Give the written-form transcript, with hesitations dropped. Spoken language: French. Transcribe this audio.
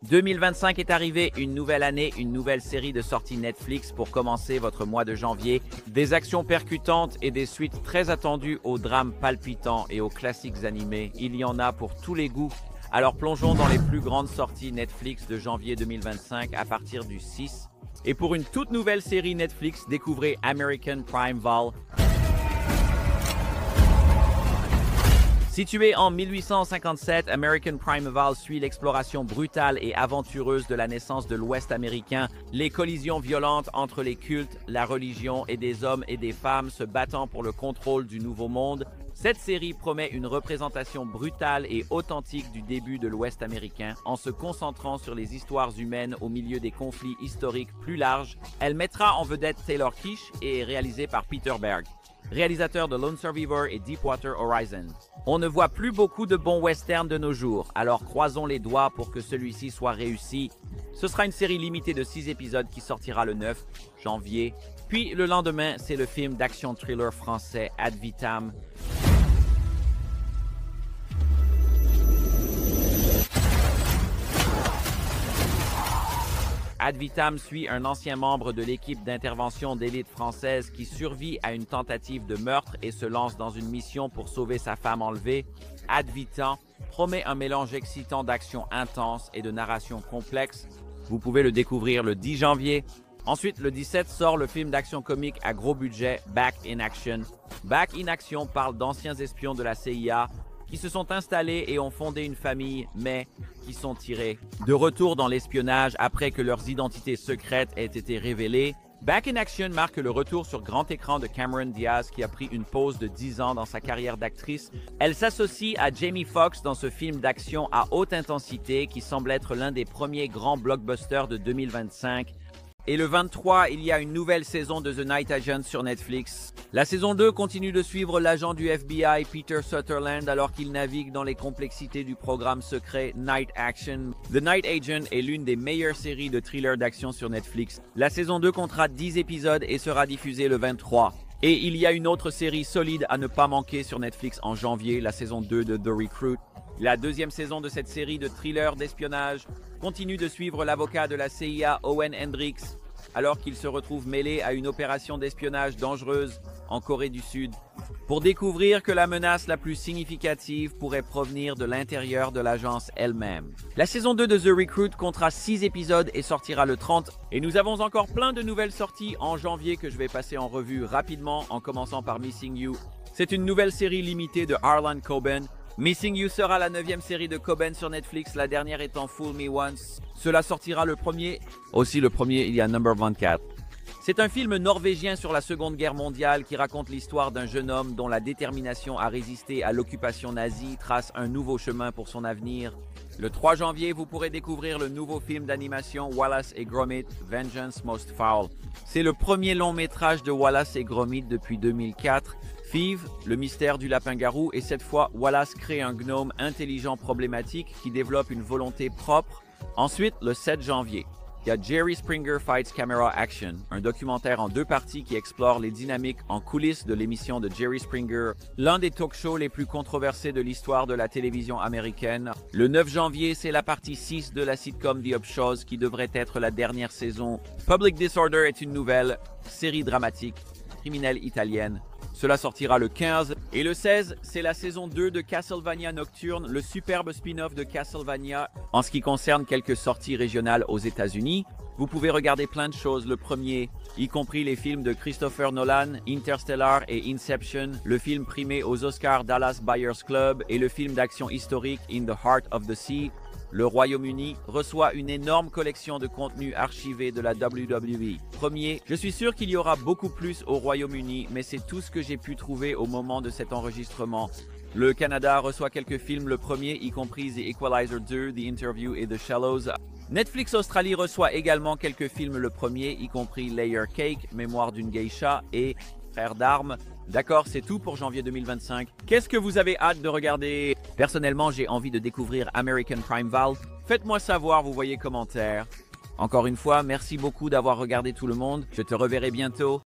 2025 est arrivé, une nouvelle année, une nouvelle série de sorties Netflix pour commencer votre mois de janvier. Des actions percutantes et des suites très attendues aux drames palpitants et aux classiques animés. Il y en a pour tous les goûts. Alors plongeons dans les plus grandes sorties Netflix de janvier 2025 à partir du 6. Et pour une toute nouvelle série Netflix, découvrez American Primeval. Situé en 1857, American Primeval suit l'exploration brutale et aventureuse de la naissance de l'Ouest américain, les collisions violentes entre les cultes, la religion et des hommes et des femmes se battant pour le contrôle du Nouveau Monde. Cette série promet une représentation brutale et authentique du début de l'Ouest américain en se concentrant sur les histoires humaines au milieu des conflits historiques plus larges. Elle mettra en vedette Taylor Kitsch et est réalisée par Peter Berg, réalisateur de Lone Survivor et Deepwater Horizon. On ne voit plus beaucoup de bons westerns de nos jours, alors croisons les doigts pour que celui-ci soit réussi. Ce sera une série limitée de 6 épisodes qui sortira le 9 janvier. Puis le lendemain, c'est le film d'action thriller français Ad Vitam. Ad Vitam suit un ancien membre de l'équipe d'intervention d'élite française qui survit à une tentative de meurtre et se lance dans une mission pour sauver sa femme enlevée. Ad Vitam promet un mélange excitant d'action intense et de narration complexe. Vous pouvez le découvrir le 10 janvier. Ensuite, le 17 sort le film d'action comique à gros budget Back in Action. Back in Action parle d'anciens espions de la CIA qui se sont installés et ont fondé une famille, mais qui sont tirés de retour dans l'espionnage après que leurs identités secrètes aient été révélées. Back in Action marque le retour sur grand écran de Cameron Diaz qui a pris une pause de 10 ans dans sa carrière d'actrice. Elle s'associe à Jamie Foxx dans ce film d'action à haute intensité qui semble être l'un des premiers grands blockbusters de 2025. Et le 23, il y a une nouvelle saison de The Night Agent sur Netflix. La saison 2 continue de suivre l'agent du FBI Peter Sutherland alors qu'il navigue dans les complexités du programme secret Night Action. The Night Agent est l'une des meilleures séries de thrillers d'action sur Netflix. La saison 2 comptera 10 épisodes et sera diffusée le 23. Et il y a une autre série solide à ne pas manquer sur Netflix en janvier, la saison 2 de The Recruit. La deuxième saison de cette série de thrillers d'espionnage continue de suivre l'avocat de la CIA Owen Hendricks alors qu'il se retrouve mêlé à une opération d'espionnage dangereuse en Corée du Sud pour découvrir que la menace la plus significative pourrait provenir de l'intérieur de l'agence elle-même. La saison 2 de The Recruit comptera 6 épisodes et sortira le 30. Et nous avons encore plein de nouvelles sorties en janvier que je vais passer en revue rapidement en commençant par Missing You. C'est une nouvelle série limitée de Harlan Coben. Missing You sera la 9e série de Coben sur Netflix, la dernière étant Fool Me Once. Cela sortira le 1er. Aussi le 1er, il y a Number 24. C'est un film norvégien sur la Seconde Guerre mondiale qui raconte l'histoire d'un jeune homme dont la détermination à résister à l'occupation nazie trace un nouveau chemin pour son avenir. Le 3 janvier, vous pourrez découvrir le nouveau film d'animation Wallace et Gromit, Vengeance Most Foul. C'est le premier long métrage de Wallace et Gromit depuis 2004. Five, le mystère du lapin-garou, et cette fois, Wallace crée un gnome intelligent problématique qui développe une volonté propre. Ensuite, le 7 janvier, il y a Jerry Springer Fights Camera Action, un documentaire en 2 parties qui explore les dynamiques en coulisses de l'émission de Jerry Springer, l'un des talk-shows les plus controversés de l'histoire de la télévision américaine. Le 9 janvier, c'est la partie 6 de la sitcom The Upshaws qui devrait être la dernière saison. Public Disorder est une nouvelle série dramatique, criminelle italienne. Cela sortira le 15. Et le 16, c'est la saison 2 de Castlevania Nocturne, le superbe spin-off de Castlevania. En ce qui concerne quelques sorties régionales aux États-Unis, vous pouvez regarder plein de choses. Le premier, y compris les films de Christopher Nolan, Interstellar et Inception, le film primé aux Oscars Dallas Buyers Club et le film d'action historique In the Heart of the Sea. Le Royaume-Uni reçoit une énorme collection de contenus archivés de la WWE. Premier, je suis sûr qu'il y aura beaucoup plus au Royaume-Uni, mais c'est tout ce que j'ai pu trouver au moment de cet enregistrement. Le Canada reçoit quelques films le premier, y compris The Equalizer 2, The Interview et The Shallows. Netflix Australie reçoit également quelques films le premier, y compris Layer Cake, Mémoire d'une geisha et Frères d'armes. D'accord, c'est tout pour janvier 2025. Qu'est-ce que vous avez hâte de regarder? Personnellement, j'ai envie de découvrir American Primeval. Faites-moi savoir, vous voyez commentaires. Encore une fois, merci beaucoup d'avoir regardé tout le monde. Je te reverrai bientôt.